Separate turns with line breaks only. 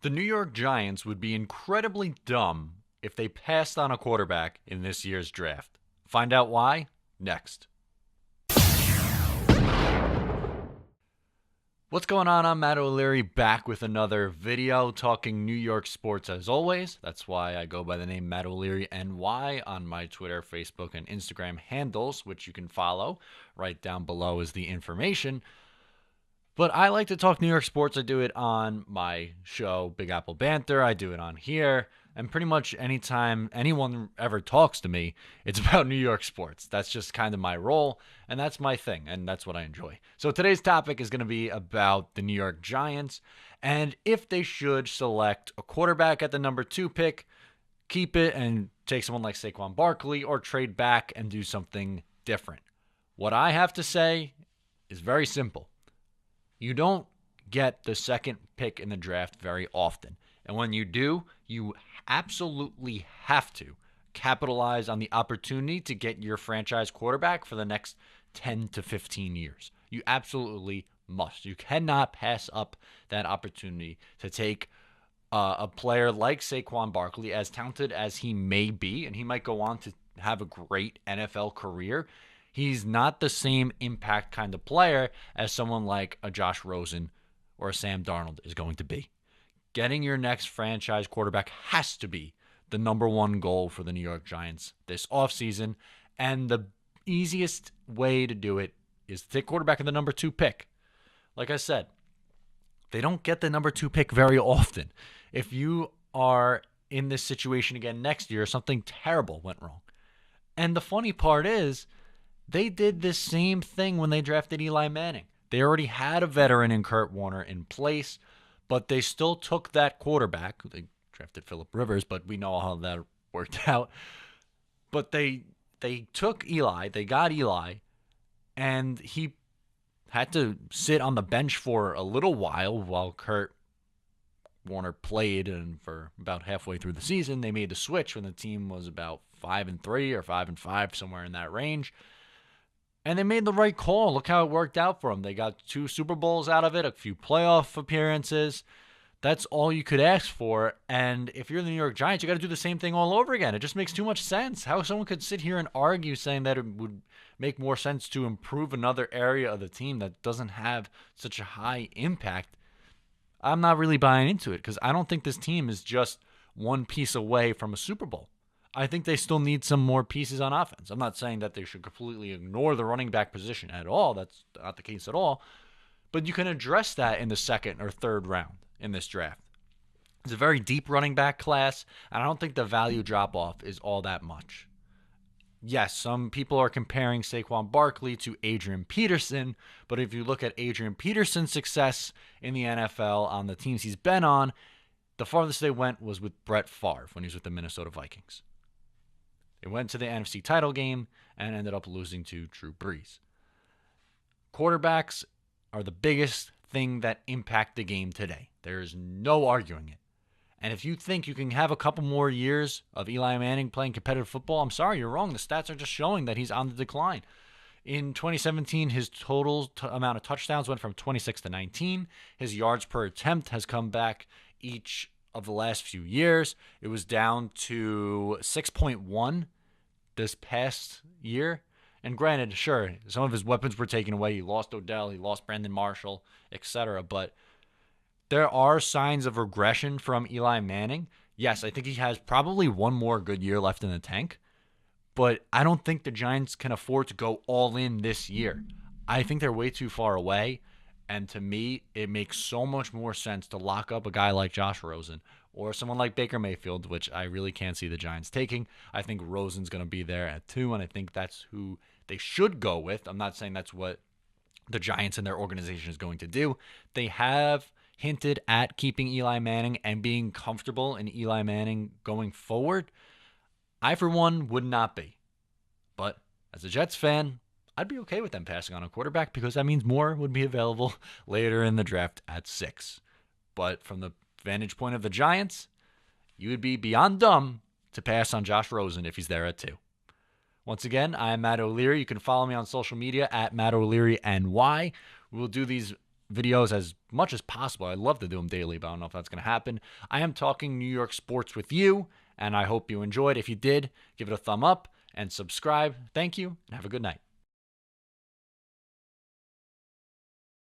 The New York Giants would be incredibly dumb if they passed on a quarterback in this year's draft. Find out why next. What's going on? I'm Matt O'Leary back with another video talking New York sports as always. That's why I go by the name Matt O'Leary NY on my Twitter, Facebook, and Instagram handles, which you can follow. Right down below is the information. But I like to talk New York sports. I do it on my show, Big Apple Banter. I do it on here. And pretty much anytime anyone ever talks to me, it's about New York sports. That's just kind of my role, and that's my thing, and that's what I enjoy. So today's topic is going to be about the New York Giants, and if they should select a quarterback at the number 2 pick, keep it and take someone like Saquon Barkley, or trade back and do something different. What I have to say is very simple. You don't get the second pick in the draft very often. And when you do, you absolutely have to capitalize on the opportunity to get your franchise quarterback for the next 10 to 15 years. You absolutely must. You cannot pass up that opportunity to take a player like Saquon Barkley, as talented as he may be, and he might go on to have a great NFL career. He's not the same impact kind of player as someone like a Josh Rosen or a Sam Darnold is going to be. Getting your next franchise quarterback has to be the number one goal for the New York Giants this offseason. And the easiest way to do it is to take quarterback in the number 2 pick. Like I said, they don't get the number 2 pick very often. If you are in this situation again next year, something terrible went wrong. And the funny part is, they did this same thing when they drafted Eli Manning. They already had a veteran in Kurt Warner in place, but they still took that quarterback. They drafted Phillip Rivers, but we know how that worked out. But they took Eli, they got Eli, and he had to sit on the bench for a little while Kurt Warner played, and for about halfway through the season, they made the switch when the team was about 5-3 or 5-5, somewhere in that range. And they made the right call. Look how it worked out for them. They got 2 Super Bowls out of it, a few playoff appearances. That's all you could ask for. And if you're the New York Giants, you got to do the same thing all over again. It just makes too much sense. How someone could sit here and argue saying that it would make more sense to improve another area of the team that doesn't have such a high impact. I'm not really buying into it, because I don't think this team is just one piece away from a Super Bowl. I think they still need some more pieces on offense. I'm not saying that they should completely ignore the running back position at all. That's not the case at all. But you can address that in the second or third round in this draft. It's a very deep running back class, and I don't think the value drop-off is all that much. Yes, some people are comparing Saquon Barkley to Adrian Peterson, but if you look at Adrian Peterson's success in the NFL on the teams he's been on, the farthest they went was with Brett Favre when he was with the Minnesota Vikings. They went to the NFC title game and ended up losing to Drew Brees. Quarterbacks are the biggest thing that impact the game today. There's no arguing it. And if you think you can have a couple more years of Eli Manning playing competitive football, I'm sorry, you're wrong. The stats are just showing that he's on the decline. In 2017, his total amount of touchdowns went from 26 to 19. His yards per attempt has come back each of the last few years. It was down to 6.1 this past year. And granted, sure, some of his weapons were taken away. He lost Odell, he lost Brandon Marshall, etc. But there are signs of regression from Eli Manning. Yes, I think he has probably one more good year left in the tank. But I don't think the Giants can afford to go all in this year. I think they're way too far away. And to me, it makes so much more sense to lock up a guy like Josh Rosen or someone like Baker Mayfield, which I really can't see the Giants taking. I think Rosen's going to be there at 2, and I think that's who they should go with. I'm not saying that's what the Giants and their organization is going to do. They have hinted at keeping Eli Manning and being comfortable in Eli Manning going forward. I, for one, would not be. But as a Jets fan, I'd be okay with them passing on a quarterback, because that means more would be available later in the draft at 6. But from the vantage point of the Giants, you would be beyond dumb to pass on Josh Rosen if he's there at 2. Once again, I'm Matt O'Leary. You can follow me on social media at Matt O'Leary NY. We will do these videos as much as possible. I'd love to do them daily, but I don't know if that's going to happen. I am talking New York sports with you, and I hope you enjoyed. If you did, give it a thumb up and subscribe. Thank you, and have a good night.